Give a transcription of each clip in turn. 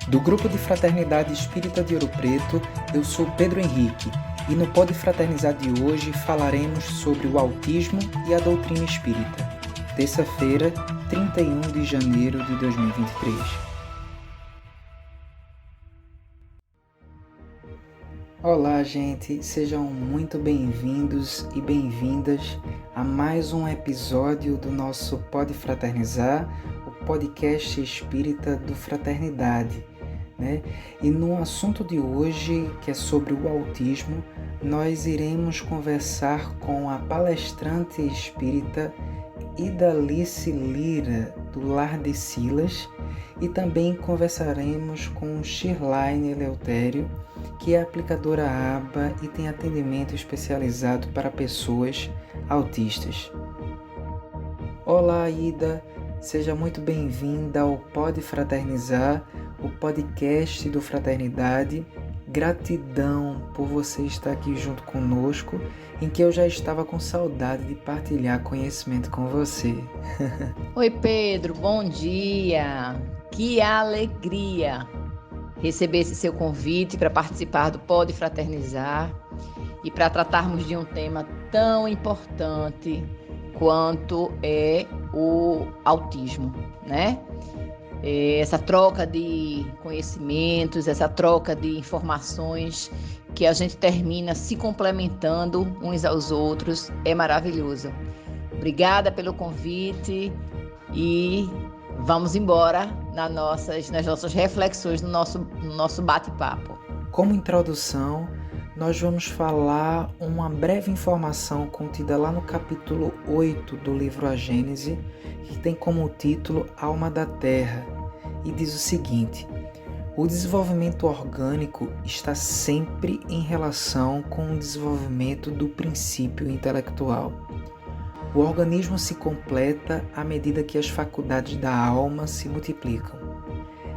Do Grupo de Fraternidade Espírita de Ouro Preto, eu sou Pedro Henrique e no Pode Fraternizar de hoje falaremos sobre o autismo e a doutrina espírita. Terça-feira, 31 de janeiro de 2023. Olá, gente! Sejam muito bem-vindos e bem-vindas a mais um episódio do nosso Pode Fraternizar, o podcast espírita do Fraternidade. E no assunto de hoje, que é sobre o autismo, nós iremos conversar com a palestrante espírita Idalice Lira, do Lar de Silas, e também conversaremos com Shirlaine Eleutério, que é aplicadora ABA e tem atendimento especializado para pessoas autistas. Olá, Ida! Seja muito bem-vinda ao Pode Fraternizar, o podcast do Fraternidade. Gratidão por você estar aqui junto conosco, em que eu já estava com saudade de partilhar conhecimento com você. Oi, Pedro, bom dia! Que alegria receber esse seu convite para participar do Pode Fraternizar e para tratarmos de um tema tão importante quanto é o autismo, né? Essa troca de conhecimentos, essa troca de informações que a gente termina se complementando uns aos outros é maravilhoso. Obrigada pelo convite e vamos embora nas nossas reflexões, no nosso bate-papo. Como introdução, nós vamos falar uma breve informação contida lá no capítulo 8 do livro A Gênese, que tem como título Alma da Terra, e diz o seguinte: o desenvolvimento orgânico está sempre em relação com o desenvolvimento do princípio intelectual. O organismo se completa à medida que as faculdades da alma se multiplicam.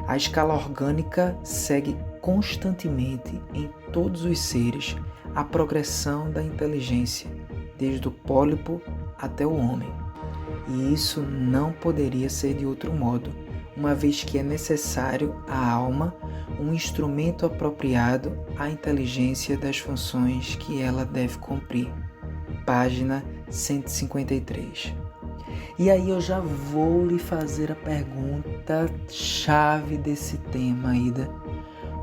A escala orgânica segue constantemente em todos os seres a progressão da inteligência, desde o pólipo até o homem. E isso não poderia ser de outro modo, uma vez que é necessário à alma um instrumento apropriado à inteligência das funções que ela deve cumprir. Página 153. E aí eu já vou lhe fazer a pergunta-chave desse tema, Ida.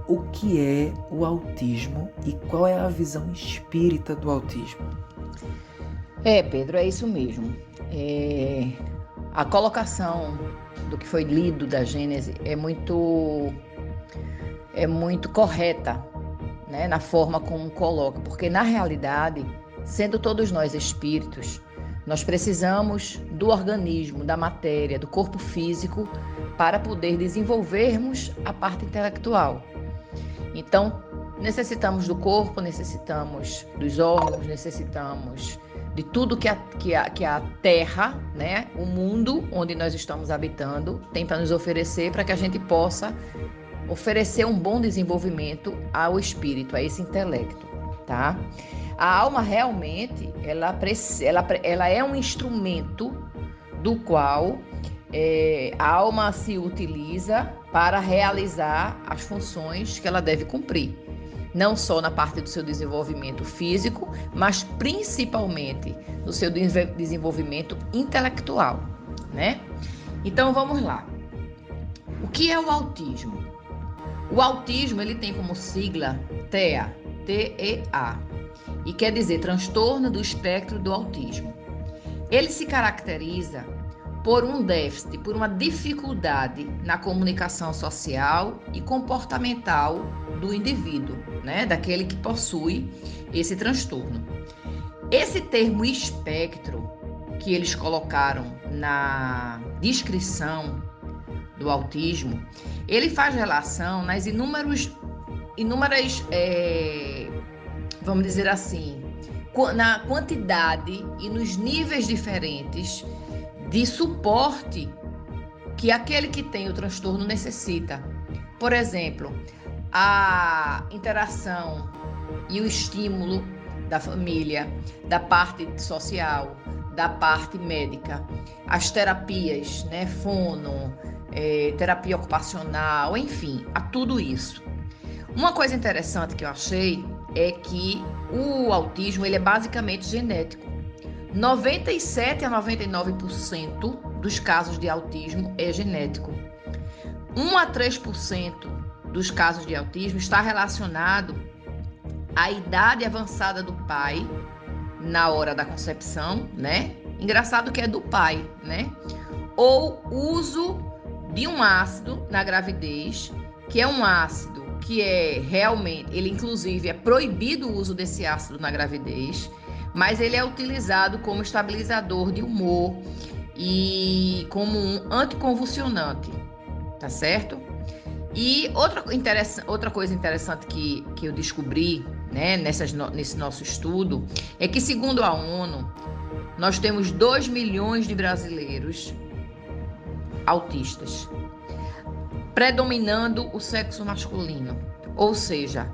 O que é o autismo e qual é a visão espírita do autismo? Pedro, é isso mesmo. A colocação do que foi lido da Gênese é muito correta, né, na forma como coloca, porque na realidade, sendo todos nós espíritos, nós precisamos do organismo, da matéria, do corpo físico para poder desenvolvermos a parte intelectual. Então, necessitamos do corpo, necessitamos dos órgãos, necessitamos de tudo que a Terra, né, o mundo onde nós estamos habitando, tem para nos oferecer, para que a gente possa oferecer um bom desenvolvimento ao espírito, a esse intelecto, tá? A alma realmente, ela é um instrumento do qual a alma se utiliza para realizar as funções que ela deve cumprir. Não só na parte do seu desenvolvimento físico, mas principalmente no seu desenvolvimento intelectual, né? Então vamos lá. O que é o autismo? O autismo, ele tem como sigla TEA, T-E-A, e quer dizer transtorno do espectro do autismo. Ele se caracteriza por um déficit, por uma dificuldade na comunicação social e comportamental do indivíduo, né? Daquele que possui esse transtorno. Esse termo espectro que eles colocaram na descrição do autismo, ele faz relação nas inúmeras, vamos dizer assim, na quantidade e nos níveis diferentes de suporte que aquele que tem o transtorno necessita. Por exemplo, a interação e o estímulo da família, da parte social, da parte médica, as terapias, né, fono, terapia ocupacional, enfim, a tudo isso. Uma coisa interessante que eu achei é que o autismo ele é basicamente genético. 97 a 99% dos casos de autismo é genético. 1 a 3% dos casos de autismo está relacionado à idade avançada do pai na hora da concepção, né? Engraçado que é do pai, né? Ou uso de um ácido na gravidez, que é um ácido que é realmente, ele inclusive é proibido o uso desse ácido na gravidez, mas ele é utilizado como estabilizador de humor e como um anticonvulsionante, tá certo? E outra coisa interessante que eu descobri, né, nesse nosso estudo, é que, segundo a ONU, nós temos 2 milhões de brasileiros autistas, predominando o sexo masculino, ou seja,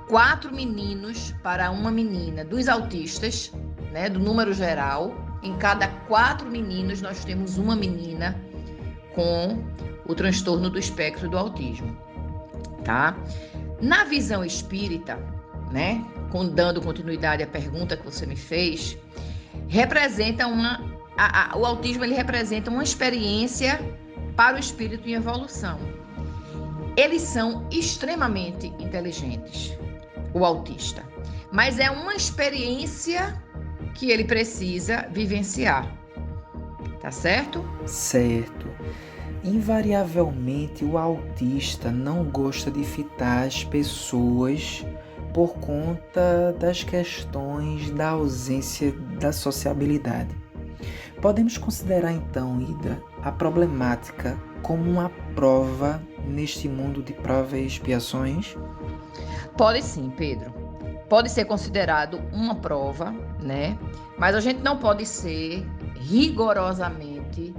4 meninos para uma menina. Dos autistas, né, do número geral, em cada 4 meninos nós temos uma menina com o transtorno do espectro do autismo, tá? Na visão espírita, né, dando continuidade à pergunta que você me fez, representa o autismo ele representa uma experiência para o espírito em evolução. Eles são extremamente inteligentes, o autista, mas é uma experiência que ele precisa vivenciar, tá certo? Certo. Invariavelmente, o autista não gosta de fitar as pessoas por conta das questões da ausência da sociabilidade. Podemos considerar então, Ida, a problemática como uma prova neste mundo de provas e expiações? Pode sim, Pedro. Pode ser considerado uma prova, né? Mas a gente não pode ser rigorosamente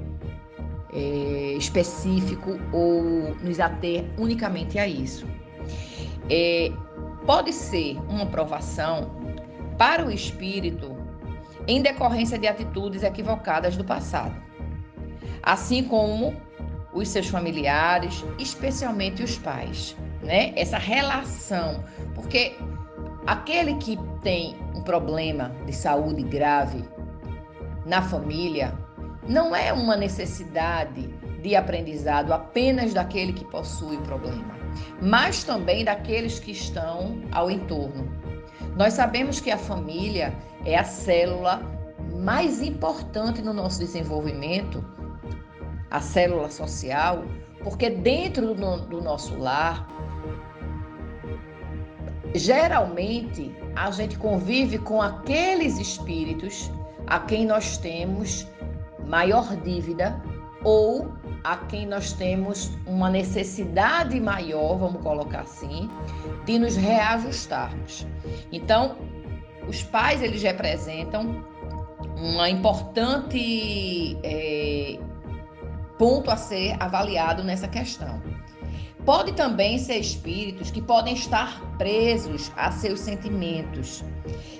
específico ou nos ater unicamente a isso. Pode ser uma provação para o espírito em decorrência de atitudes equivocadas do passado, assim como os seus familiares, especialmente os pais, né? Essa relação, porque aquele que tem um problema de saúde grave na família não é uma necessidade de aprendizado apenas daquele que possui o problema, mas também daqueles que estão ao entorno. Nós sabemos que a família é a célula mais importante no nosso desenvolvimento, a célula social, porque dentro do nosso lar, geralmente a gente convive com aqueles espíritos a quem nós temos maior dívida ou a quem nós temos uma necessidade maior, vamos colocar assim, de nos reajustarmos. Então, os pais, eles representam uma importante ponto a ser avaliado nessa questão. Pode também ser espíritos que podem estar presos a seus sentimentos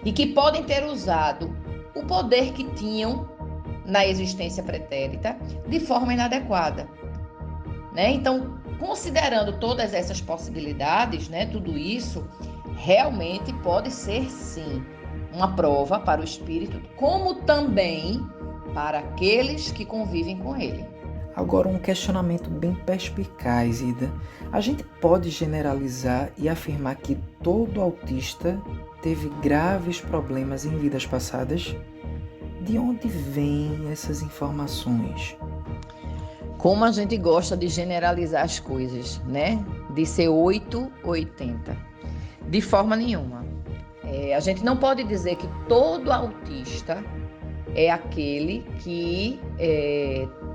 e que podem ter usado o poder que tinham na existência pretérita de forma inadequada, né? Então, considerando todas essas possibilidades, né, tudo isso realmente pode ser sim uma prova para o espírito, como também para aqueles que convivem com ele. Agora, um questionamento bem perspicaz, Ida. A gente pode generalizar e afirmar que todo autista teve graves problemas em vidas passadas? De onde vêm essas informações? Como a gente gosta de generalizar as coisas, né? De ser 8 ou 80. De forma nenhuma. A gente não pode dizer que todo autista é aquele que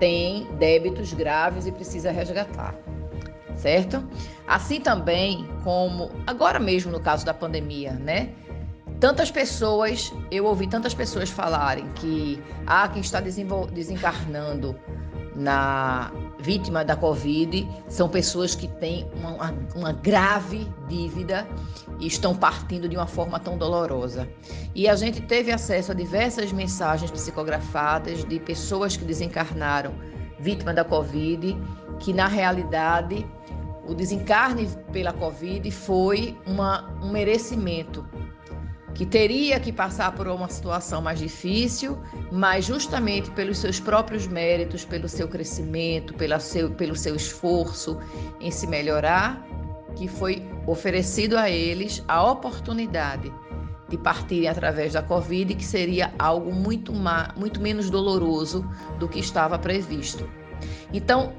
tem débitos graves e precisa resgatar, certo? Assim também como, agora mesmo no caso da pandemia, né? Eu ouvi tantas pessoas falarem que quem está desencarnando na vítima da Covid são pessoas que têm uma grave dívida e estão partindo de uma forma tão dolorosa. E a gente teve acesso a diversas mensagens psicografadas de pessoas que desencarnaram vítima da Covid que na realidade o desencarne pela Covid foi um merecimento, que teria que passar por uma situação mais difícil, mas justamente pelos seus próprios méritos, pelo seu crescimento, pelo seu esforço em se melhorar, que foi oferecido a eles a oportunidade de partirem através da Covid, que seria algo muito menos doloroso do que estava previsto. Então,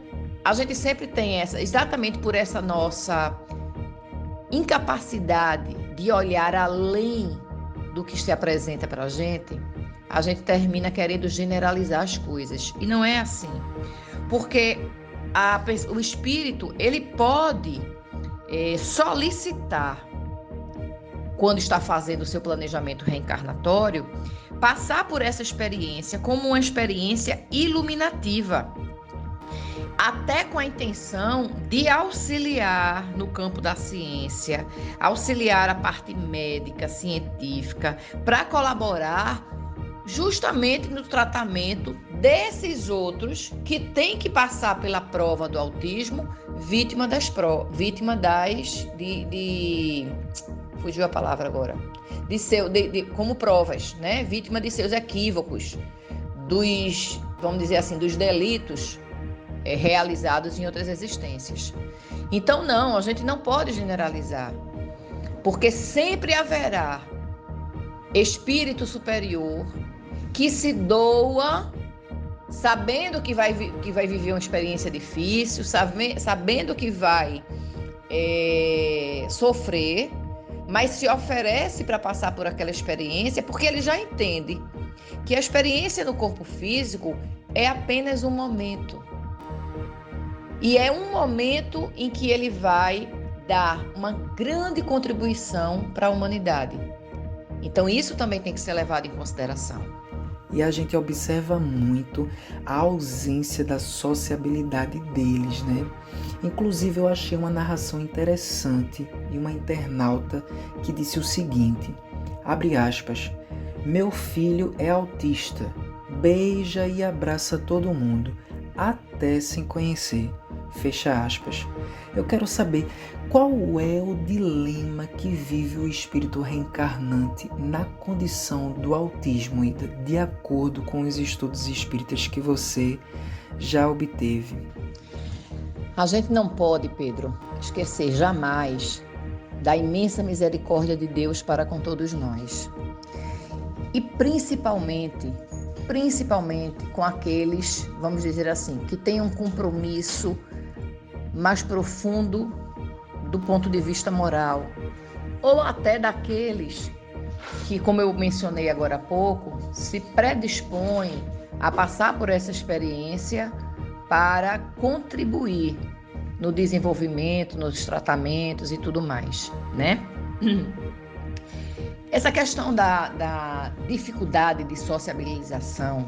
a gente sempre tem exatamente por essa nossa incapacidade de olhar além do que se apresenta para a gente termina querendo generalizar as coisas. E não é assim. Porque o espírito, ele pode solicitar, quando está fazendo o seu planejamento reencarnatório, passar por essa experiência como uma experiência iluminativa, até com a intenção de auxiliar no campo da ciência, auxiliar a parte médica, científica, para colaborar justamente no tratamento desses outros que têm que passar pela prova do autismo, fugiu a palavra agora, como provas, né? Vítima de seus equívocos, vamos dizer assim, dos delitos realizados em outras existências. Então, não, a gente não pode generalizar, porque sempre haverá espírito superior que se doa, sabendo que vai viver uma experiência difícil, sabendo que vai sofrer, mas se oferece para passar por aquela experiência, porque ele já entende que a experiência no corpo físico é apenas um momento. E é um momento em que ele vai dar uma grande contribuição para a humanidade. Então, isso também tem que ser levado em consideração. E a gente observa muito a ausência da sociabilidade deles, né? Inclusive, eu achei uma narração interessante de uma internauta que disse o seguinte, abre aspas, meu filho é autista, beija e abraça todo mundo, até sem conhecer, fecha aspas. Eu quero saber qual é o dilema que vive o espírito reencarnante na condição do autismo, Ida, de acordo com os estudos espíritas que você já obteve. A gente não pode, Pedro, esquecer jamais da imensa misericórdia de Deus para com todos nós. E principalmente com aqueles, vamos dizer assim, que têm um compromisso mais profundo do ponto de vista moral, ou até daqueles que, como eu mencionei agora há pouco, se predispõem a passar por essa experiência para contribuir no desenvolvimento, nos tratamentos e tudo mais, né? Essa questão da dificuldade de sociabilização,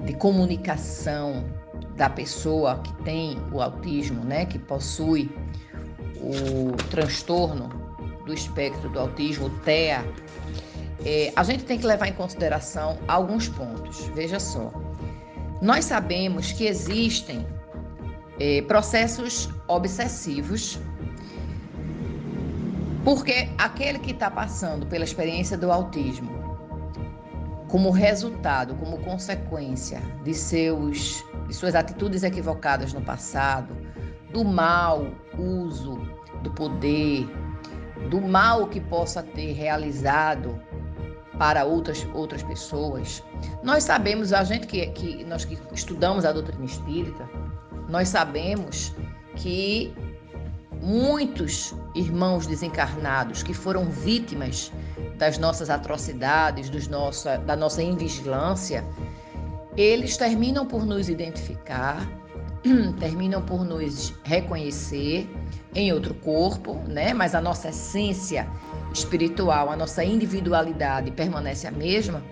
de comunicação da pessoa que tem o autismo, né, que possui o transtorno do espectro do autismo, o TEA, a gente tem que levar em consideração alguns pontos. Veja só, nós sabemos que existem processos obsessivos, porque aquele que está passando pela experiência do autismo, como resultado, como consequência de suas atitudes equivocadas no passado, do mau uso do poder, do mal que possa ter realizado para outras pessoas, nós sabemos, nós que estudamos a doutrina espírita, nós sabemos que muitos irmãos desencarnados que foram vítimas das nossas atrocidades, da nossa invigilância, eles terminam por nos identificar, terminam por nos reconhecer em outro corpo, né? Mas a nossa essência espiritual, a nossa individualidade permanece a mesma.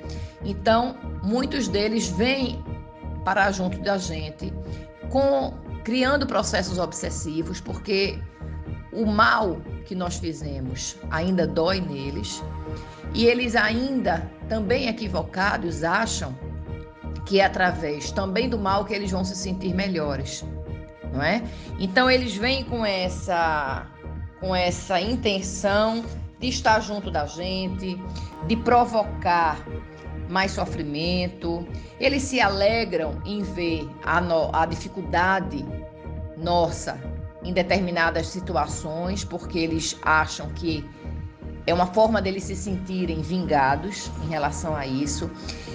Então, muitos deles vêm para junto da gente, criando processos obsessivos, porque o mal que nós fizemos ainda dói neles, e eles ainda, também equivocados, acham que é através também do mal que eles vão se sentir melhores. não é? Então eles vêm com essa intenção de estar junto da gente, de provocar mais sofrimento. Eles se alegram em ver a dificuldade nossa em determinadas situações, porque eles acham que é uma forma deles se sentirem vingados em relação a isso.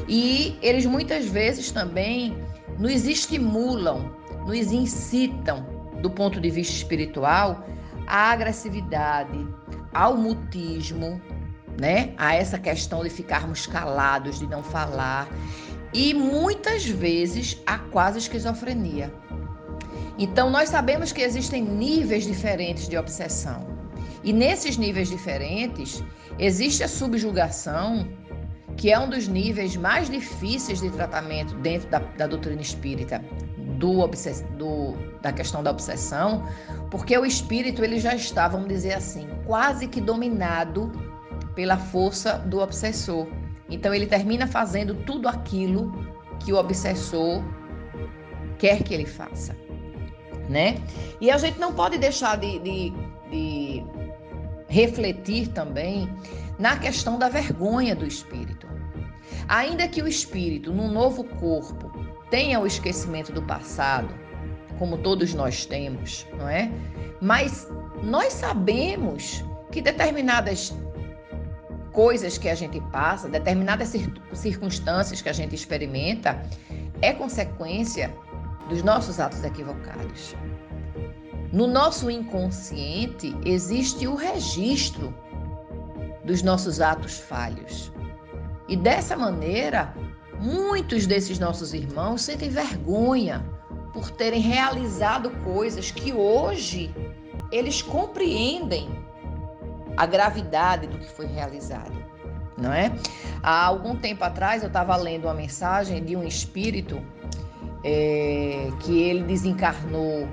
E eles muitas vezes também nos estimulam, nos incitam, do ponto de vista espiritual, à agressividade, ao mutismo, né? A essa questão de ficarmos calados, de não falar. E muitas vezes a quase esquizofrenia. Então, nós sabemos que existem níveis diferentes de obsessão. E nesses níveis diferentes, existe a subjugação, que é um dos níveis mais difíceis de tratamento dentro da doutrina espírita, da questão da obsessão, porque o espírito ele já está, vamos dizer assim, quase que dominado pela força do obsessor. Então, ele termina fazendo tudo aquilo que o obsessor quer que ele faça, né? E a gente não pode deixar de refletir também na questão da vergonha do espírito. Ainda que o espírito, num novo corpo, tenha o esquecimento do passado, como todos nós temos, não é? Mas nós sabemos que determinadas coisas que a gente passa, determinadas circunstâncias que a gente experimenta, é consequência dos nossos atos equivocados. No nosso inconsciente existe o registro dos nossos atos falhos. E dessa maneira, muitos desses nossos irmãos sentem vergonha por terem realizado coisas que hoje eles compreendem a gravidade do que foi realizado, não é? Há algum tempo atrás eu estava lendo uma mensagem de um espírito que ele desencarnou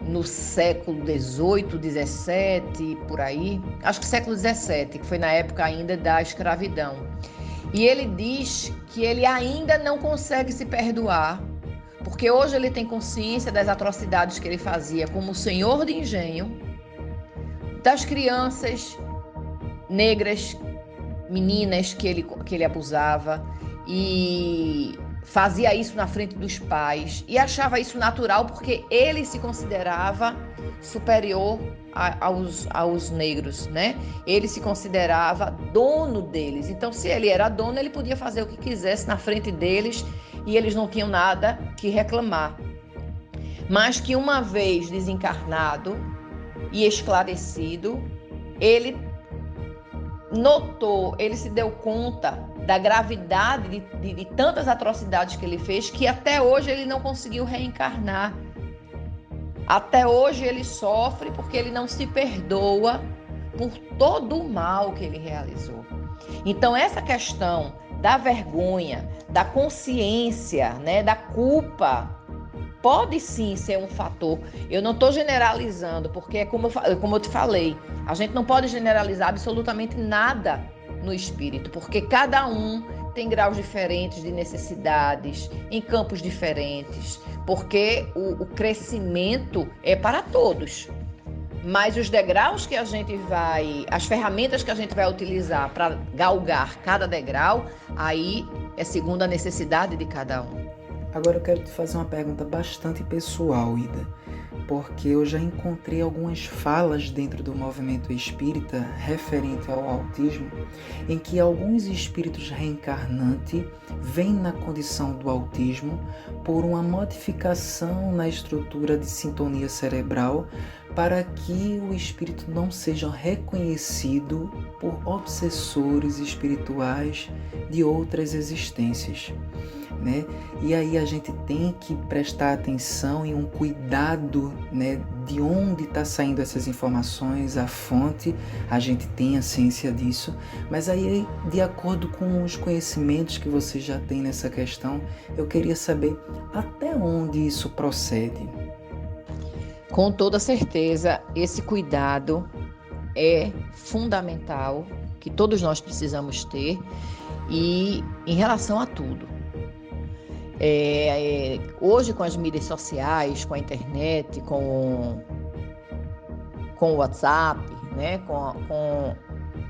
no século XVIII, XVII, por aí, acho que século XVII, que foi na época ainda da escravidão. E ele diz que ele ainda não consegue se perdoar, porque hoje ele tem consciência das atrocidades que ele fazia como senhor de engenho, das crianças negras, meninas que ele abusava, e fazia isso na frente dos pais e achava isso natural porque ele se considerava superior aos negros, né? Ele se considerava dono deles. Então, se ele era dono, ele podia fazer o que quisesse na frente deles e eles não tinham nada que reclamar. Mas que uma vez desencarnado e esclarecido, ele notou, ele se deu conta da gravidade de tantas atrocidades que ele fez, que até hoje ele não conseguiu reencarnar. Até hoje ele sofre porque ele não se perdoa por todo o mal que ele realizou. Então, essa questão da vergonha, da consciência, né, da culpa, pode sim ser um fator. Eu não estou generalizando, porque como eu te falei, a gente não pode generalizar absolutamente nada no espírito, porque cada um tem graus diferentes de necessidades, em campos diferentes, porque o crescimento é para todos. Mas os degraus que a gente vai, as ferramentas que a gente vai utilizar para galgar cada degrau, aí é segundo a necessidade de cada um. Agora eu quero te fazer uma pergunta bastante pessoal, Ida, porque eu já encontrei algumas falas dentro do movimento espírita referente ao autismo, em que alguns espíritos reencarnantes vêm na condição do autismo por uma modificação na estrutura de sintonia cerebral para que o espírito não seja reconhecido por obsessores espirituais de outras existências, né? E aí a gente tem que prestar atenção e um cuidado, né, de onde está saindo essas informações, a fonte, a gente tem a ciência disso, mas aí, de acordo com os conhecimentos que você já tem nessa questão, eu queria saber até onde isso procede. Com toda certeza, esse cuidado é fundamental, que todos nós precisamos ter, e em relação a tudo. Hoje, com as mídias sociais, com a internet, com o WhatsApp, né, com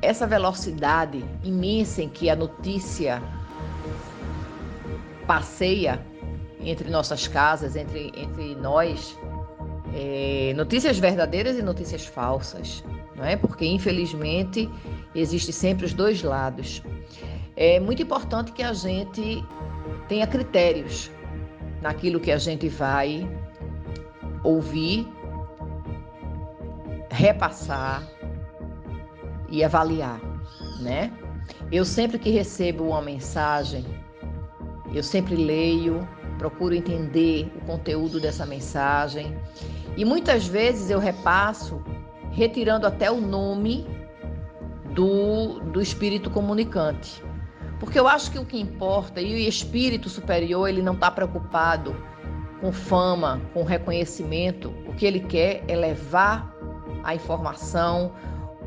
essa velocidade imensa em que a notícia passeia entre nossas casas, entre nós, notícias verdadeiras e notícias falsas, não é? Porque, infelizmente, existe sempre os dois lados. É muito importante que a gente tenha critérios naquilo que a gente vai ouvir, repassar e avaliar, né? Eu sempre que recebo uma mensagem, eu sempre leio, procuro entender o conteúdo dessa mensagem e muitas vezes eu repasso retirando até o nome do espírito comunicante. Porque eu acho que o que importa, e o espírito superior, ele não está preocupado com fama, com reconhecimento. O que ele quer é levar a informação,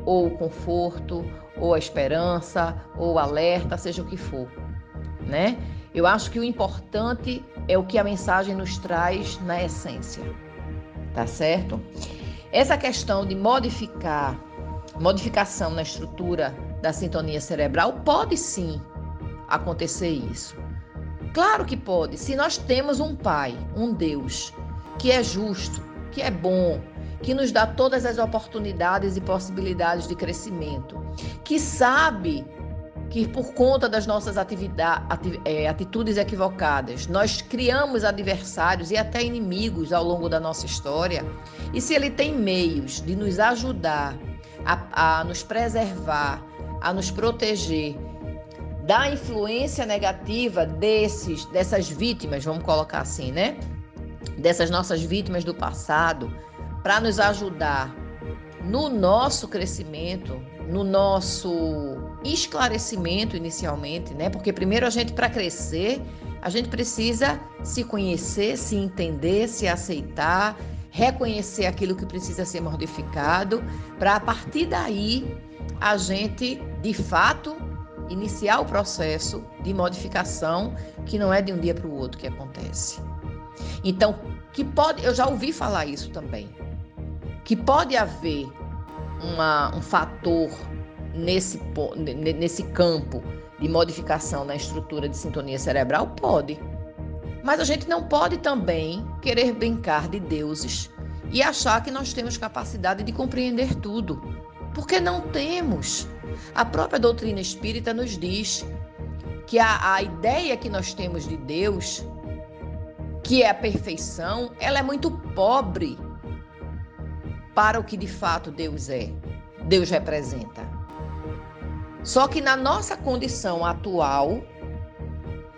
ou o conforto, ou a esperança, ou o alerta, seja o que for, né? Eu acho que o importante é o que a mensagem nos traz na essência, tá certo? Essa questão de modificação na estrutura da sintonia cerebral, pode sim acontecer isso. Claro que pode. Se nós temos um Pai, um Deus, que é justo, que é bom, que nos dá todas as oportunidades e possibilidades de crescimento, que sabe que por conta das nossas atitudes equivocadas, nós criamos adversários e até inimigos ao longo da nossa história, e se Ele tem meios de nos ajudar a nos preservar, a nos proteger da influência negativa dessas vítimas, vamos colocar assim, né? Dessas nossas vítimas do passado, para nos ajudar no nosso crescimento, no nosso esclarecimento inicialmente, né? Porque primeiro para crescer, a gente precisa se conhecer, se entender, se aceitar, reconhecer aquilo que precisa ser modificado, para a partir daí a gente, de fato, iniciar o processo de modificação, que não é de um dia para o outro que acontece. Então, eu já ouvi falar isso também, que pode haver um fator nesse campo de modificação na estrutura de sintonia cerebral, pode. Mas a gente não pode também querer brincar de deuses e achar que nós temos capacidade de compreender tudo, porque não temos. A própria doutrina espírita nos diz que a ideia que nós temos de Deus, que é a perfeição, ela é muito pobre para o que de fato Deus é, Deus representa. Só que na nossa condição atual,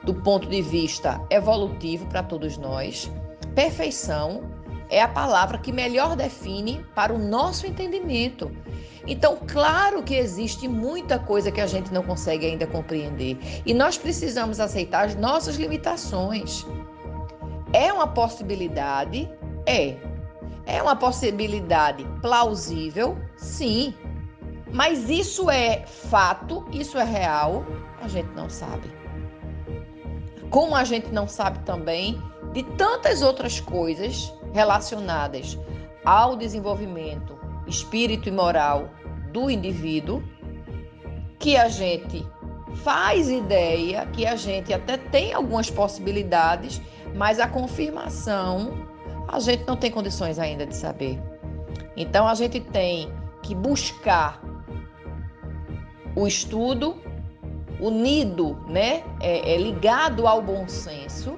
do ponto de vista evolutivo para todos nós, perfeição é a palavra que melhor define para o nosso entendimento. Então, claro que existe muita coisa que a gente não consegue ainda compreender. E nós precisamos aceitar as nossas limitações. É uma possibilidade? É. É uma possibilidade plausível? Sim. Mas isso é fato? Isso é real? A gente não sabe. Como a gente não sabe também de tantas outras coisas relacionadas ao desenvolvimento espírito e moral do indivíduo, que a gente faz ideia, que a gente até tem algumas possibilidades, mas a confirmação a gente não tem condições ainda de saber. Então a gente tem que buscar o estudo unido, né, ligado ao bom senso,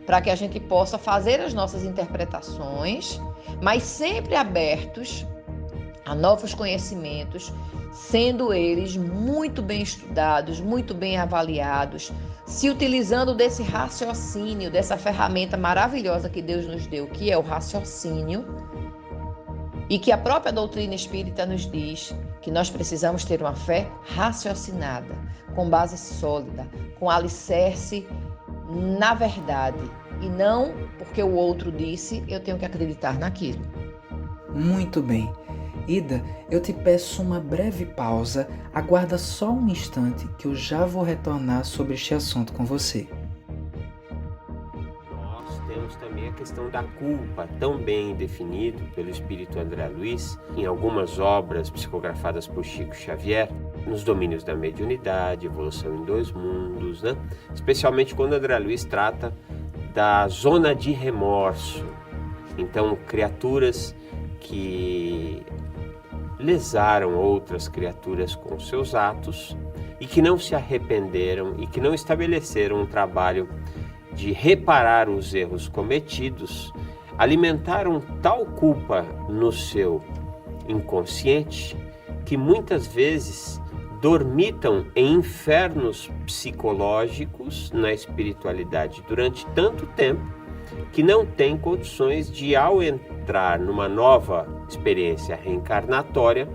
para que a gente possa fazer as nossas interpretações, mas sempre abertos a novos conhecimentos, sendo eles muito bem estudados, muito bem avaliados, se utilizando desse raciocínio, dessa ferramenta maravilhosa que Deus nos deu, que é o raciocínio, e que a própria doutrina espírita nos diz que nós precisamos ter uma fé raciocinada, com base sólida, com alicerce na verdade, e não porque o outro disse, eu tenho que acreditar naquilo. Muito bem. Ida, eu te peço uma breve pausa, aguarda só um instante que eu já vou retornar sobre este assunto com você. aí a questão da culpa, tão bem definido pelo espírito André Luiz, em algumas obras psicografadas por Chico Xavier, nos domínios da mediunidade, evolução em dois mundos, né? Especialmente quando André Luiz trata da zona de remorso. Então, criaturas que lesaram outras criaturas com seus atos e que não se arrependeram e que não estabeleceram um trabalho de reparar os erros cometidos, alimentaram tal culpa no seu inconsciente que muitas vezes dormitam em infernos psicológicos na espiritualidade durante tanto tempo que não têm condições de, ao entrar numa nova experiência reencarnatória,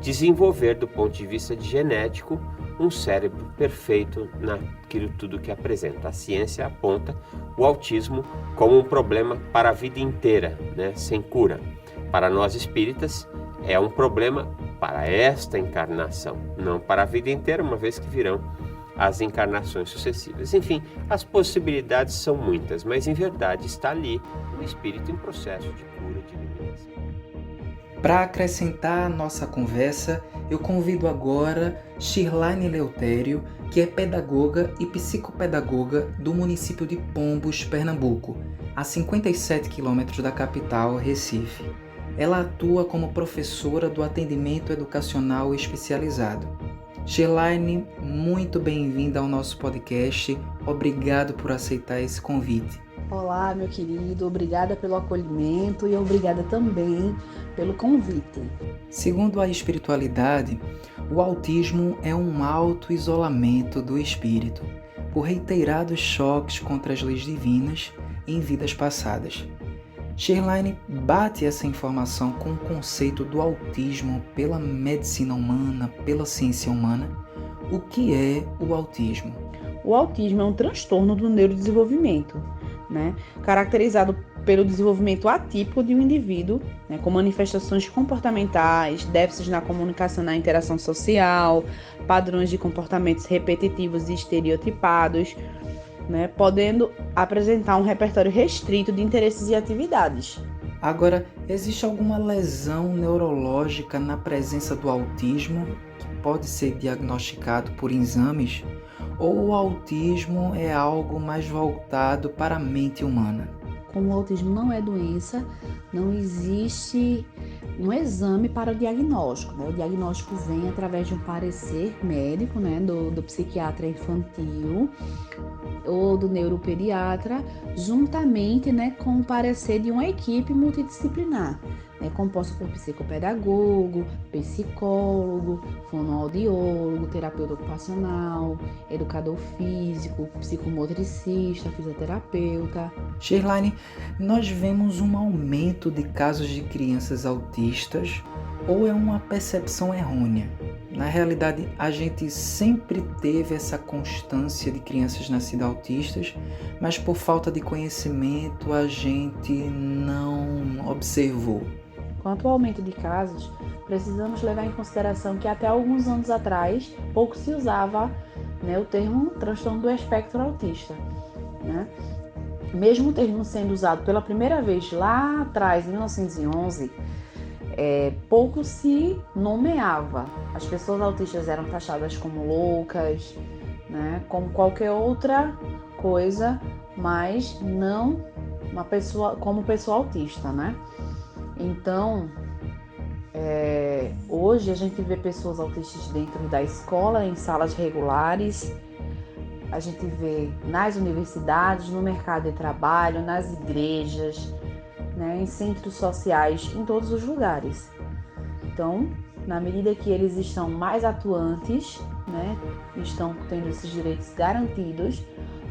desenvolver do ponto de vista genético um cérebro perfeito naquilo tudo que apresenta. A ciência aponta o autismo como um problema para a vida inteira, né, sem cura. Para nós espíritas, é um problema para esta encarnação, não para a vida inteira, uma vez que virão as encarnações sucessivas. Enfim, as possibilidades são muitas, mas em verdade está ali o espírito em processo de cura, de iluminação. Para acrescentar a nossa conversa, eu convido agora Shirlane Eleutério, que é pedagoga e psicopedagoga do município de Pombos, Pernambuco, a 57 quilômetros da capital, Recife. Ela atua como professora do atendimento educacional especializado. Shirlane, muito bem-vinda ao nosso podcast. Obrigado por aceitar esse convite. Olá, meu querido. Obrigada pelo acolhimento e obrigada também pelo convite. Segundo a espiritualidade, o autismo é um auto-isolamento do espírito por reiterados choques contra as leis divinas em vidas passadas. Shirlane bate essa informação com o conceito do autismo pela medicina humana, pela ciência humana. O que é o autismo? O autismo é um transtorno do neurodesenvolvimento, né? Caracterizado pelo desenvolvimento atípico de um indivíduo, né? Com manifestações comportamentais, déficits na comunicação e na interação social, padrões de comportamentos repetitivos e estereotipados, né, podendo apresentar um repertório restrito de interesses e atividades. Agora, existe alguma lesão neurológica na presença do autismo que pode ser diagnosticado por exames? Ou o autismo é algo mais voltado para a mente humana? Como o autismo não é doença, não existe um exame para o diagnóstico, né? O diagnóstico vem através de um parecer médico, né, do psiquiatra infantil ou do neuropediatra, juntamente, né, com o parecer de uma equipe multidisciplinar, né, composta por psicopedagogo, psicólogo, fonoaudiólogo, terapeuta ocupacional, educador físico, psicomotricista, fisioterapeuta. Shirlane, nós vemos um aumento de casos de crianças autistas ou é uma percepção errônea? Na realidade, a gente sempre teve essa constância de crianças nascidas autistas, mas por falta de conhecimento a gente não observou. Quanto ao aumento de casos, precisamos levar em consideração que até alguns anos atrás pouco se usava, né, o termo transtorno do espectro autista, né? Mesmo o termo sendo usado pela primeira vez lá atrás, em 1911, pouco se nomeava. As pessoas autistas eram taxadas como loucas, né, como qualquer outra coisa, mas não uma pessoa como pessoa autista, né? Então, hoje a gente vê pessoas autistas dentro da escola, em salas regulares, a gente vê nas universidades, no mercado de trabalho, nas igrejas, né, em centros sociais, em todos os lugares. Então, na medida que eles estão mais atuantes, né, estão tendo esses direitos garantidos,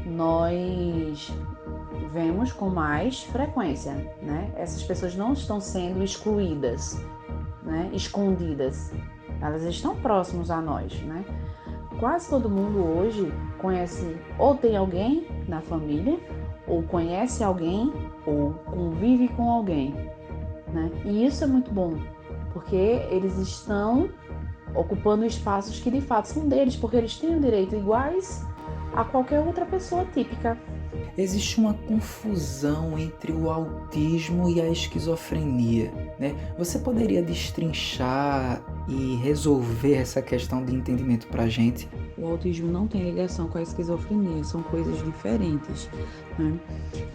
nós vemos com mais frequência, né? Essas pessoas não estão sendo excluídas, né, escondidas, elas estão próximas a nós, né? Quase todo mundo hoje conhece ou tem alguém na família, ou conhece alguém, ou convive com alguém, né? E isso é muito bom, porque eles estão ocupando espaços que de fato são deles, porque eles têm o direito iguais a qualquer outra pessoa típica. existe uma confusão entre o autismo e a esquizofrenia, né? Você poderia destrinchar e resolver essa questão de entendimento para a gente? O autismo não tem ligação com a esquizofrenia, são coisas diferentes, né?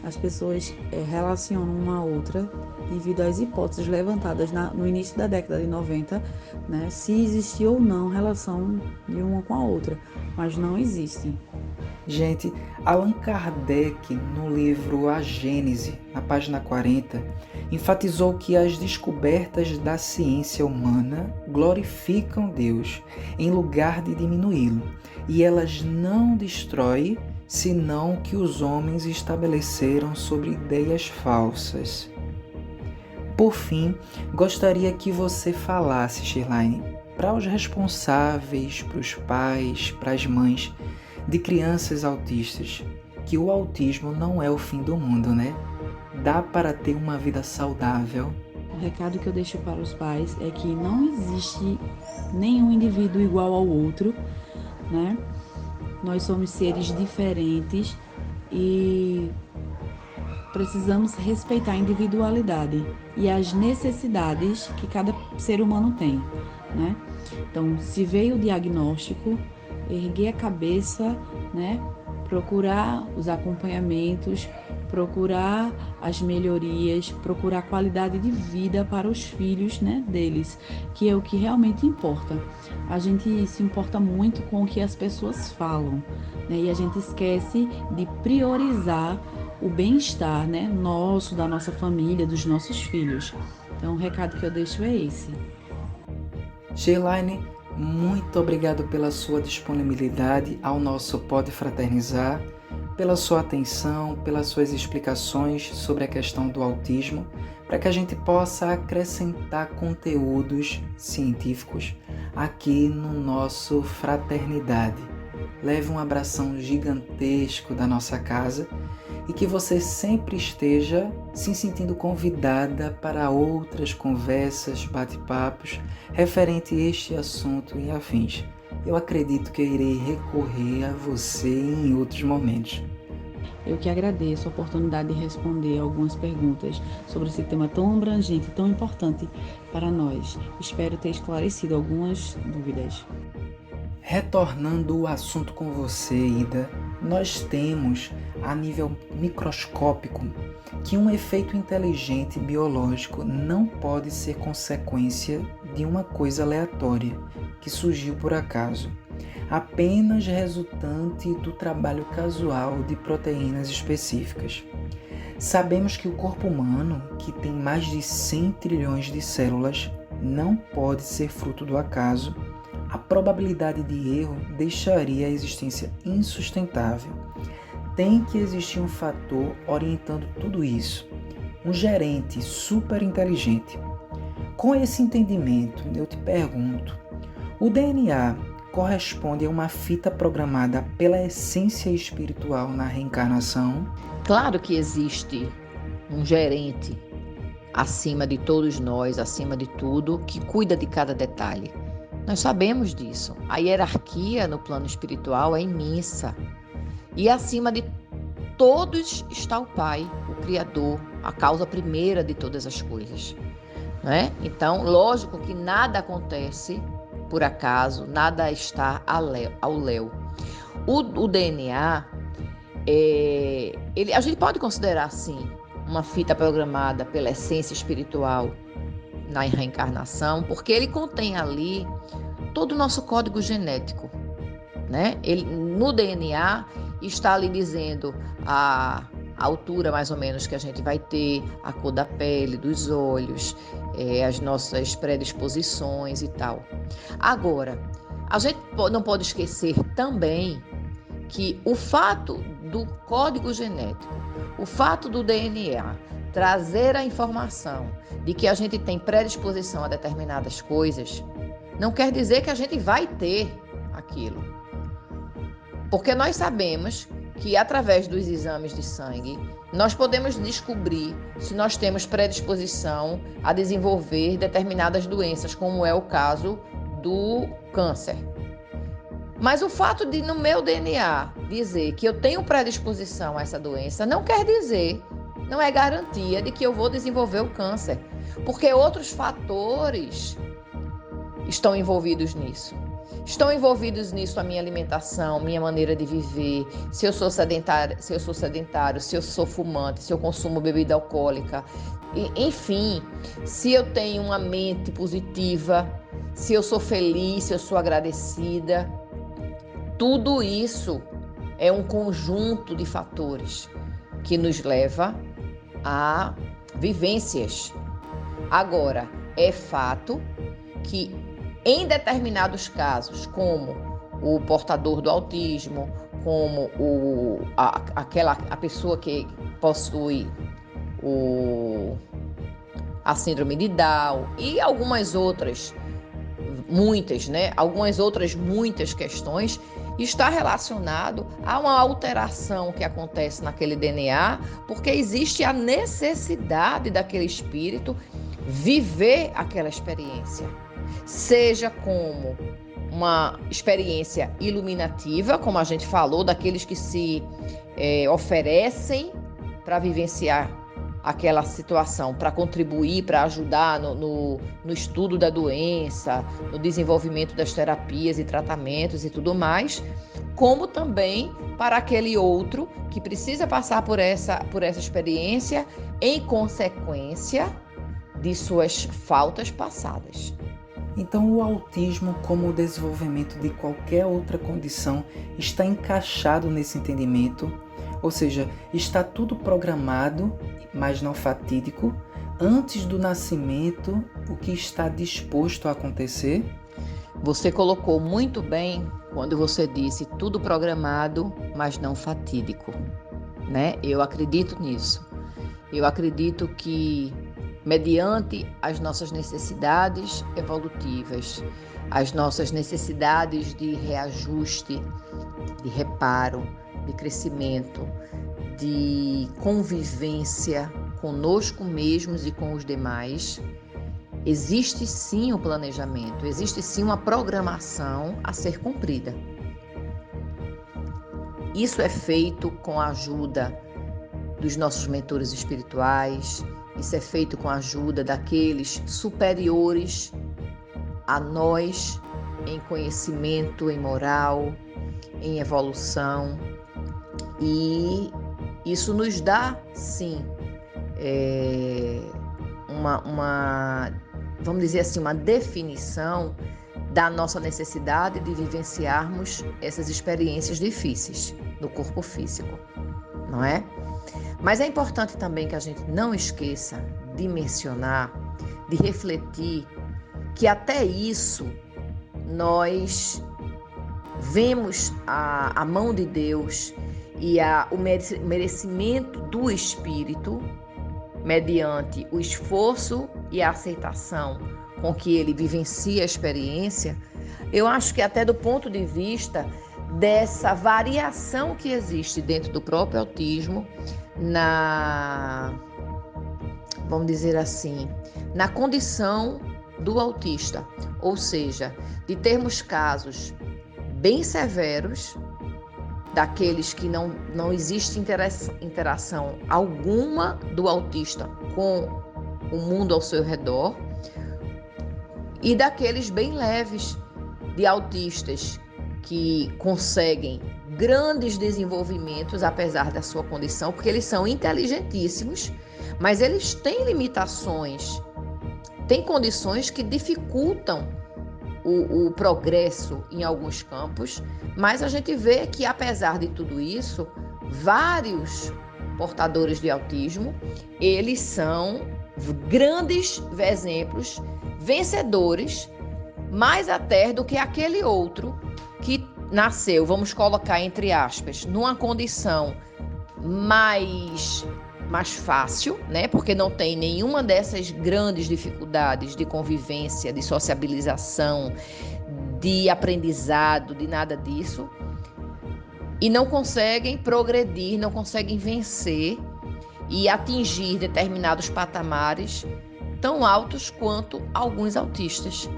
As pessoas relacionam uma a outra devido às hipóteses levantadas no início da década de 90, né? Se existe ou não relação de uma com a outra, mas não existe. Gente, Allan Kardec, no livro A Gênese, na página 40, enfatizou que as descobertas da ciência humana glorificam Deus, em lugar de diminuí-lo, e elas não destroem, senão que os homens estabeleceram sobre ideias falsas. Por fim, gostaria que você falasse, Shirlene, para os responsáveis, para os pais, para as mães de crianças autistas, que o autismo não é o fim do mundo, né? Dá para ter uma vida saudável. O recado que eu deixo para os pais é que não existe nenhum indivíduo igual ao outro, né? Nós somos seres diferentes e precisamos respeitar a individualidade e as necessidades que cada ser humano tem, né? Então, se veio o diagnóstico, erguer a cabeça, né? Procurar os acompanhamentos, procurar as melhorias, procurar qualidade de vida para os filhos, né, deles, que é o que realmente importa. A gente se importa muito com o que as pessoas falam, né, e a gente esquece de priorizar o bem-estar, né, nosso, da nossa família, dos nossos filhos. Então, o recado que eu deixo é esse. Shirlene, muito obrigado pela sua disponibilidade ao nosso Pode Fraternizar, pela sua atenção, pelas suas explicações sobre a questão do autismo, para que a gente possa acrescentar conteúdos científicos aqui no nosso Fraternidade. Leve um abração gigantesco da nossa casa e que você sempre esteja se sentindo convidada para outras conversas, bate-papos referente a este assunto e afins. Eu acredito que eu irei recorrer a você em outros momentos. Eu que agradeço a oportunidade de responder algumas perguntas sobre esse tema tão abrangente e tão importante para nós. Espero ter esclarecido algumas dúvidas. Retornando o assunto com você, Ida, nós temos, a nível microscópico, que um efeito inteligente biológico não pode ser consequência de uma coisa aleatória que surgiu por acaso, apenas resultante do trabalho casual de proteínas específicas. Sabemos que o corpo humano, que tem mais de 100 trilhões de células, não pode ser fruto do acaso. A probabilidade de erro deixaria a existência insustentável. Tem que existir um fator orientando tudo isso, um gerente super inteligente. Com esse entendimento, eu te pergunto, o DNA corresponde a uma fita programada pela essência espiritual na reencarnação? Claro que existe um gerente acima de todos nós, acima de tudo, que cuida de cada detalhe. Nós sabemos disso. A hierarquia no plano espiritual é imensa. E acima de todos está o Pai, o Criador, a causa primeira de todas as coisas, né? Então, lógico que nada acontece por acaso, nada está ao léu. O DNA, a gente pode considerar, sim, uma fita programada pela essência espiritual na reencarnação, porque ele contém ali todo o nosso código genético, né? No DNA está ali dizendo a altura mais ou menos que a gente vai ter, a cor da pele, dos olhos, as nossas predisposições e tal. Agora, a gente não pode esquecer também que o fato do código genético, o fato do DNA trazer a informação de que a gente tem predisposição a determinadas coisas, não quer dizer que a gente vai ter aquilo. Porque nós sabemos que através dos exames de sangue, nós podemos descobrir se nós temos predisposição a desenvolver determinadas doenças, como é o caso do câncer. Mas o fato de no meu DNA dizer que eu tenho predisposição a essa doença não quer dizer, não é garantia de que eu vou desenvolver o câncer, porque outros fatores estão envolvidos nisso. Estão envolvidos nisso a minha alimentação, minha maneira de viver, se eu sou sedentário, se eu sou fumante, se eu consumo bebida alcoólica, enfim, se eu tenho uma mente positiva, se eu sou feliz, se eu sou agradecida. Tudo isso é um conjunto de fatores que nos leva a vivências. Agora, é fato que em determinados casos, como o portador do autismo, como a pessoa que possui a síndrome de Down e algumas outras, muitas questões, está relacionado a uma alteração que acontece naquele DNA, porque existe a necessidade daquele espírito viver aquela experiência. Seja como uma experiência iluminativa, como a gente falou, daqueles que se oferecem para vivenciar aquela situação, para contribuir, para ajudar no estudo da doença, no desenvolvimento das terapias e tratamentos e tudo mais, como também para aquele outro que precisa passar por essa experiência em consequência de suas faltas passadas. Então, o autismo, como o desenvolvimento de qualquer outra condição, está encaixado nesse entendimento, ou seja, está tudo programado, mas não fatídico, antes do nascimento, o que está disposto a acontecer? Você colocou muito bem quando você disse tudo programado, mas não fatídico, né? Eu acredito nisso. Eu acredito que mediante as nossas necessidades evolutivas, as nossas necessidades de reajuste, de reparo, de crescimento, de convivência conosco mesmos e com os demais, existe sim um planejamento, existe sim uma programação a ser cumprida. Isso é feito com a ajuda dos nossos mentores espirituais, isso é feito com a ajuda daqueles superiores a nós em conhecimento, em moral, em evolução. E isso nos dá, sim, vamos dizer assim, uma definição da nossa necessidade de vivenciarmos essas experiências difíceis no corpo físico, não é? Mas é importante também que a gente não esqueça de mencionar, de refletir, que até isso nós vemos a mão de Deus e o merecimento do Espírito mediante o esforço e a aceitação com que ele vivencia a experiência. Eu acho que até do ponto de vista dessa variação que existe dentro do próprio autismo, vamos dizer assim, na condição do autista, ou seja, de termos casos bem severos, daqueles que não existe interação alguma do autista com o mundo ao seu redor, e daqueles bem leves, de autistas que conseguem grandes desenvolvimentos apesar da sua condição, porque eles são inteligentíssimos, mas eles têm limitações, têm condições que dificultam o progresso em alguns campos, mas a gente vê que, apesar de tudo isso, vários portadores de autismo, eles são grandes exemplos, vencedores, mais até do que aquele outro que nasceu, vamos colocar entre aspas, numa condição mais fácil, né? Porque não tem nenhuma dessas grandes dificuldades de convivência, de sociabilização, de aprendizado, de nada disso, e não conseguem progredir, não conseguem vencer e atingir determinados patamares tão altos quanto alguns autistas.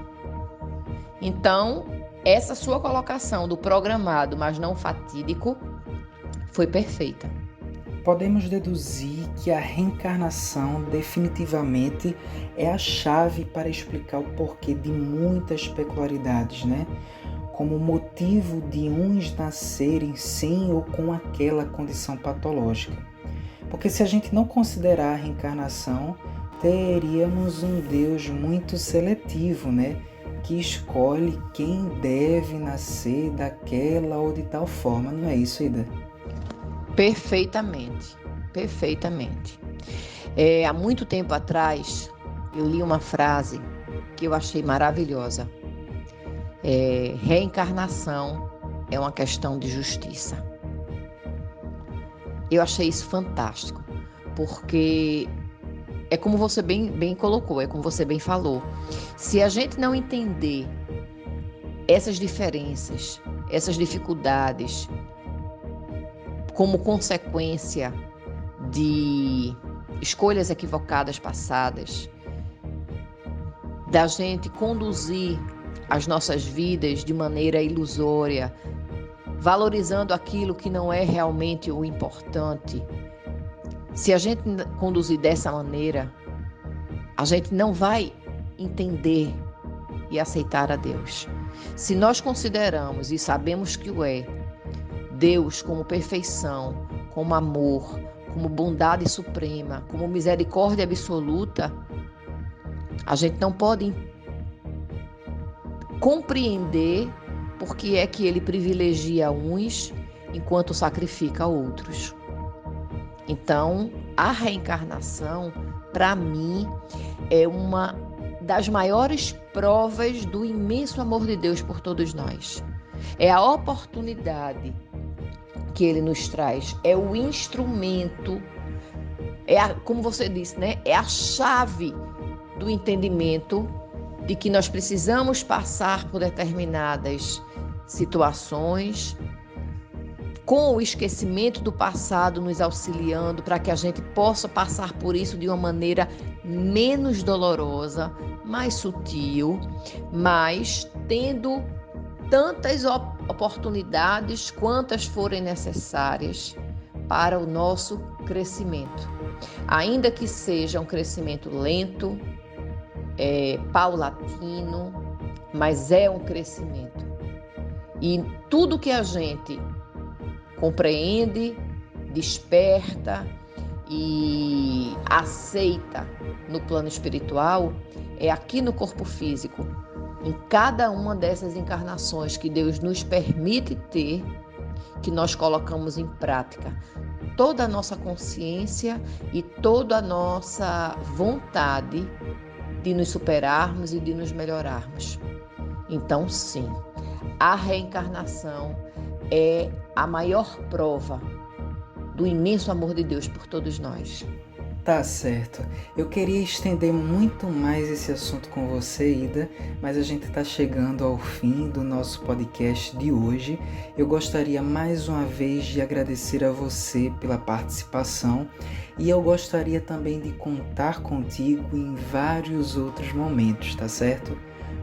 Então, essa sua colocação do programado, mas não fatídico, foi perfeita. Podemos deduzir que a reencarnação definitivamente é a chave para explicar o porquê de muitas peculiaridades, né? Como motivo de uns nascerem sem ou com aquela condição patológica. Porque se a gente não considerar a reencarnação, teríamos um Deus muito seletivo, né? Que escolhe quem deve nascer daquela ou de tal forma, não é isso, Ida? Perfeitamente, perfeitamente. Há muito tempo atrás, eu li uma frase que eu achei maravilhosa. Reencarnação é uma questão de justiça. Eu achei isso fantástico, porque é como você bem colocou, é como você bem falou. Se a gente não entender essas diferenças, essas dificuldades, como consequência de escolhas equivocadas passadas, da gente conduzir as nossas vidas de maneira ilusória, valorizando aquilo que não é realmente o importante. Se a gente conduzir dessa maneira, a gente não vai entender e aceitar a Deus. Se nós consideramos e sabemos que o é, Deus como perfeição, como amor, como bondade suprema, como misericórdia absoluta, a gente não pode compreender por que é que ele privilegia uns enquanto sacrifica outros. Então, a reencarnação, para mim, é uma das maiores provas do imenso amor de Deus por todos nós. É a oportunidade que ele nos traz, é o instrumento, como você disse, né? É a chave do entendimento de que nós precisamos passar por determinadas situações, com o esquecimento do passado nos auxiliando para que a gente possa passar por isso de uma maneira menos dolorosa, mais sutil, mas tendo tantas oportunidades quantas forem necessárias para o nosso crescimento. Ainda que seja um crescimento lento, paulatino, mas é um crescimento. E tudo que a gente compreende, desperta e aceita no plano espiritual é aqui no corpo físico, em cada uma dessas encarnações que Deus nos permite ter, que nós colocamos em prática toda a nossa consciência e toda a nossa vontade de nos superarmos e de nos melhorarmos. Então, sim, a reencarnação é a maior prova do imenso amor de Deus por todos nós. Tá certo. Eu queria estender muito mais esse assunto com você, Ida, mas a gente está chegando ao fim do nosso podcast de hoje. Eu gostaria mais uma vez de agradecer a você pela participação e eu gostaria também de contar contigo em vários outros momentos, tá certo?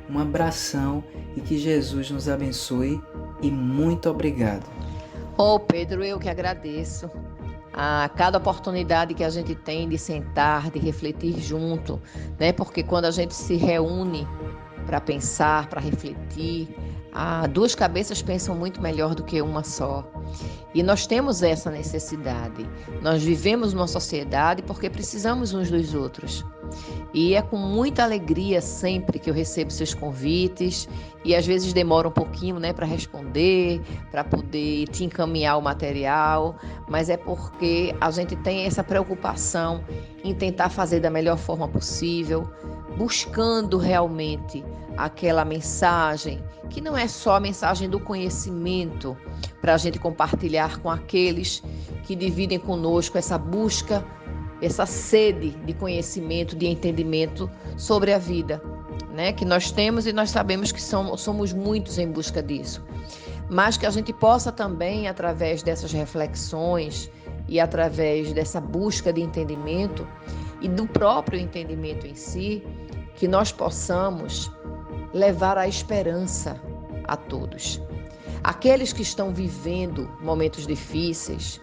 Um abração e que Jesus nos abençoe e muito obrigado. Pedro, eu que agradeço a cada oportunidade que a gente tem de sentar, de refletir junto, né? Porque quando a gente se reúne para pensar, para refletir, duas cabeças pensam muito melhor do que uma só. E nós temos essa necessidade. Nós vivemos numa sociedade porque precisamos uns dos outros. E é com muita alegria sempre que eu recebo seus convites e às vezes demora um pouquinho, né, para responder, para poder te encaminhar o material, mas é porque a gente tem essa preocupação em tentar fazer da melhor forma possível, buscando realmente aquela mensagem que não é só a mensagem do conhecimento para a gente compartilhar com aqueles que dividem conosco essa busca, essa sede de conhecimento, de entendimento sobre a vida, né? Que nós temos e nós sabemos que somos muitos em busca disso. Mas que a gente possa também, através dessas reflexões e através dessa busca de entendimento e do próprio entendimento em si, que nós possamos levar a esperança a todos. Aqueles que estão vivendo momentos difíceis,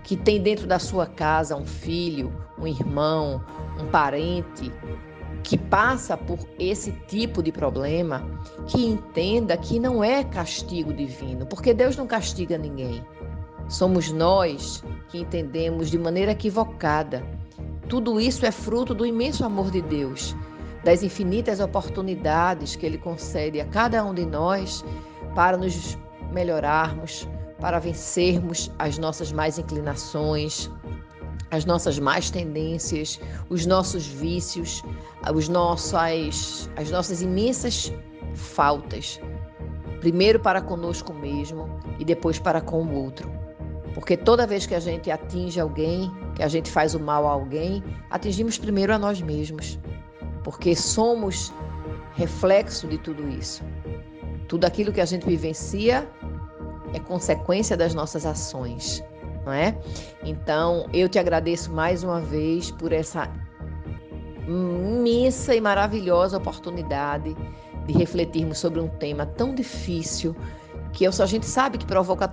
que tem dentro da sua casa um filho, um irmão, um parente, que passa por esse tipo de problema, que entenda que não é castigo divino, porque Deus não castiga ninguém. Somos nós que entendemos de maneira equivocada. Tudo isso é fruto do imenso amor de Deus, das infinitas oportunidades que Ele concede a cada um de nós para nos melhorarmos, para vencermos as nossas más inclinações, as nossas más tendências, os nossos vícios, as nossas imensas faltas. Primeiro para conosco mesmo e depois para com o outro. Porque toda vez que a gente atinge alguém, que a gente faz o mal a alguém, atingimos primeiro a nós mesmos. Porque somos reflexo de tudo isso. Tudo aquilo que a gente vivencia é consequência das nossas ações, não é? Então, eu te agradeço mais uma vez por essa imensa e maravilhosa oportunidade de refletirmos sobre um tema tão difícil, que a gente sabe que provoca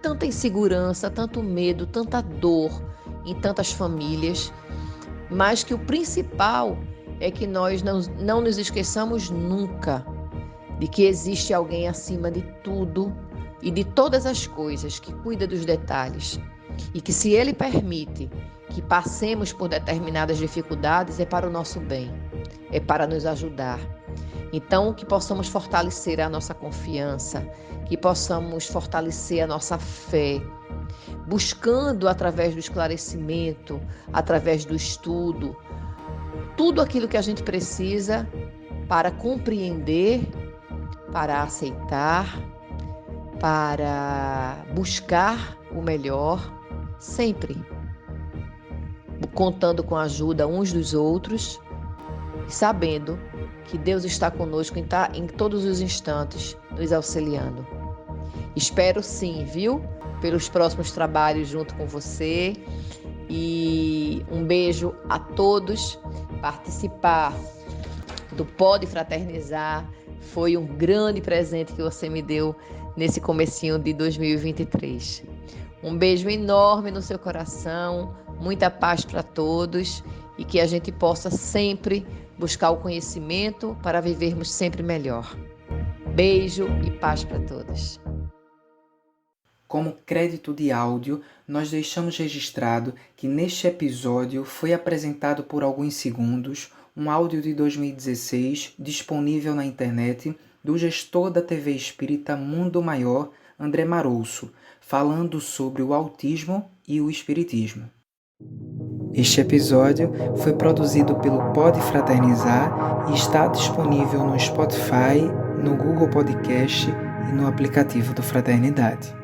tanta insegurança, tanto medo, tanta dor em tantas famílias, mas que o principal é que nós não nos esqueçamos nunca de que existe alguém acima de tudo e de todas as coisas, que cuida dos detalhes, e que se Ele permite que passemos por determinadas dificuldades, é para o nosso bem, é para nos ajudar. Então, que possamos fortalecer a nossa confiança, que possamos fortalecer a nossa fé, buscando através do esclarecimento, através do estudo, tudo aquilo que a gente precisa para compreender, para aceitar, para buscar o melhor, sempre contando com a ajuda uns dos outros e sabendo que Deus está conosco em todos os instantes, nos auxiliando. Espero sim, viu? Pelos próximos trabalhos junto com você. E um beijo a todos. Participar do Pode Fraternizar foi um grande presente que você me deu nesse comecinho de 2023. Um beijo enorme no seu coração, muita paz para todos e que a gente possa sempre buscar o conhecimento para vivermos sempre melhor. Beijo e paz para todos. Como crédito de áudio, nós deixamos registrado que neste episódio foi apresentado por alguns segundos um áudio de 2016 disponível na internet do gestor da TV Espírita Mundo Maior, André Marouço, falando sobre o autismo e o espiritismo. Este episódio foi produzido pelo Pode Fraternizar e está disponível no Spotify, no Google Podcast e no aplicativo do Fraternidade.